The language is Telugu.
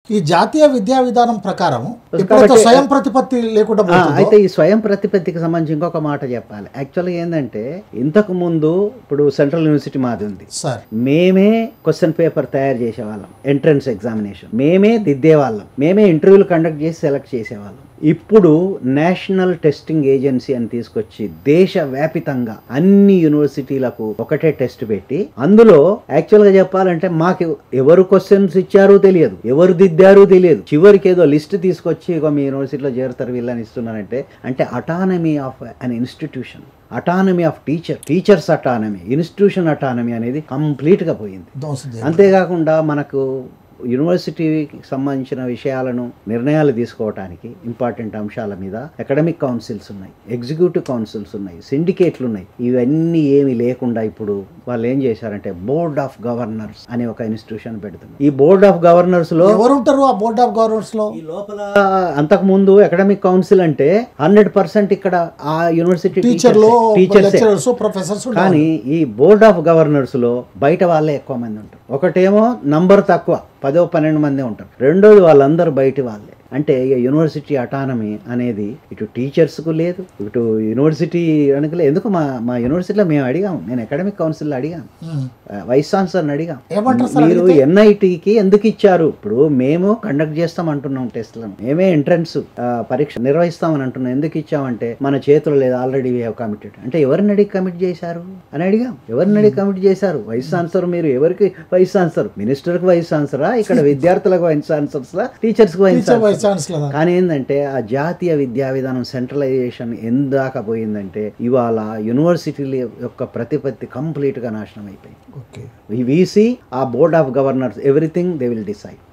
ఈ జాతీయ విద్యా విధానం ప్రకారం ఇప్పుడైతే స్వయం ప్రతిపత్తి లేకుండా అయితే ఈ స్వయం ప్రతిపత్తికి సంబంధించి ఇంకొక మాట చెప్పాలి. యాక్చువల్గా ఏంటంటే ఇంతకు ముందు ఇప్పుడు సెంట్రల్ యూనివర్సిటీ మాది ఉంది సార్, మేమే క్వశ్చన్ పేపర్ తయారు చేసేవాళ్ళం, ఎంట్రన్స్ ఎగ్జామినేషన్ మేమే దిద్దేవాళ్ళం, మేమే ఇంటర్వ్యూలు కండక్ట్ చేసి సెలెక్ట్ చేసేవాళ్ళం. ఇప్పుడు నేషనల్ టెస్టింగ్ ఏజెన్సీ అని తీసుకొచ్చి దేశవ్యాపితంగా అన్ని యూనివర్సిటీలకు ఒకటే టెస్ట్ పెట్టి అందులో యాక్చువల్గా చెప్పాలంటే మాకు ఎవరు క్వశ్చన్స్ ఇచ్చారో తెలియదు, ఎవరు దిద్దారో తెలియదు. చివరికి ఏదో లిస్ట్ తీసుకొచ్చి ఇక మీ యూనివర్సిటీలో చేరుతారు వీళ్ళని ఇస్తున్నారంటే అంటే autonomy of an institution, autonomy of teachers autonomy, institution autonomy అనేది కంప్లీట్గా పోయింది. అంతేకాకుండా మనకు యూనివర్సిటీకి సంబంధించిన విషయాలను నిర్ణయాలు తీసుకోవడానికి ఇంపార్టెంట్ అంశాల మీద అకాడమిక్ కౌన్సిల్స్ ఉన్నాయి, ఎగ్జిక్యూటివ్ కౌన్సిల్స్ ఉన్నాయి, సిండికేట్లు ఉన్నాయి. ఇవన్నీ ఏమి లేకుండా ఇప్పుడు వాళ్ళు ఏం చేశారంటే బోర్డ్ ఆఫ్ గవర్నర్స్ అనే ఒక ఇన్స్టిట్యూషన్ పెడుతున్నారు. ఈ బోర్డ్ ఆఫ్ గవర్నర్స్ లో ఎవరు ఉంటారు? ఆ బోర్డ్ ఆఫ్ గవర్నర్స్ లో ఈ లోపల అంతకు ముందు అకాడమిక్ కౌన్సిల్ అంటే 100% ఇక్కడ ఆ యూనివర్సిటీ టీచర్స్ ప్రొఫెసర్స్, కానీ ఈ బోర్డ్ ఆఫ్ గవర్నర్స్ లో బయట వాళ్ళే ఎక్కువ మంది ఉంటారు. ఒకటేమో నంబర్ తక్కువ 10-12 మంది ఉంటారు, రెండోది వాళ్ళందరూ బయటి వాళ్ళే. అంటే ఇక యూనివర్సిటీ అటానమీ అనేది ఇటు టీచర్స్కు లేదు, ఇటు యూనివర్సిటీ అనుకలే. ఎందుకు మా యూనివర్సిటీలో మేము అడిగాము, నేను అకాడమిక్ కౌన్సిల్లో అడిగాను, వైస్ ఛాన్సలర్ని అడిగాం, మీరు ఎన్ఐటికి ఎందుకు ఇచ్చారు? ఇప్పుడు మేము కండక్ట్ చేస్తాం అంటున్నాం టెస్ట్లను, మేమే ఎంట్రన్స్ పరీక్ష నిర్వహిస్తామని అంటున్నాం, ఎందుకు ఇచ్చామంటే మన చేతులు లేదు, ఆల్రెడీ వీ హ్యావ్ కమిటెడ్. అంటే ఎవరిని అడిగి కమిట్ చేశారు అని అడిగాం, ఎవరిని అడిగి కమిట్ చేశారు? Vice chancellor. మీరు ఎవరికి వైస్ ఛాన్సలర్? మినిస్టర్కి వైస్ ఛాన్సలరా, ఇక్కడ విద్యార్థులకు వైస్ ఛాన్సలర్సా, టీచర్స్కి వైస్ ఛాన్సలర్? కానీ ఏంటంటే ఆ జాతీయ విద్యా విధానం సెంట్రలైజేషన్ ఎందాక పోయిందంటే ఇవాళ యూనివర్సిటీల యొక్క ప్రతిపత్తి కంప్లీట్ గా నాశనం అయిపోయింది. వీ సీ ఆ board of governors everything they will decide.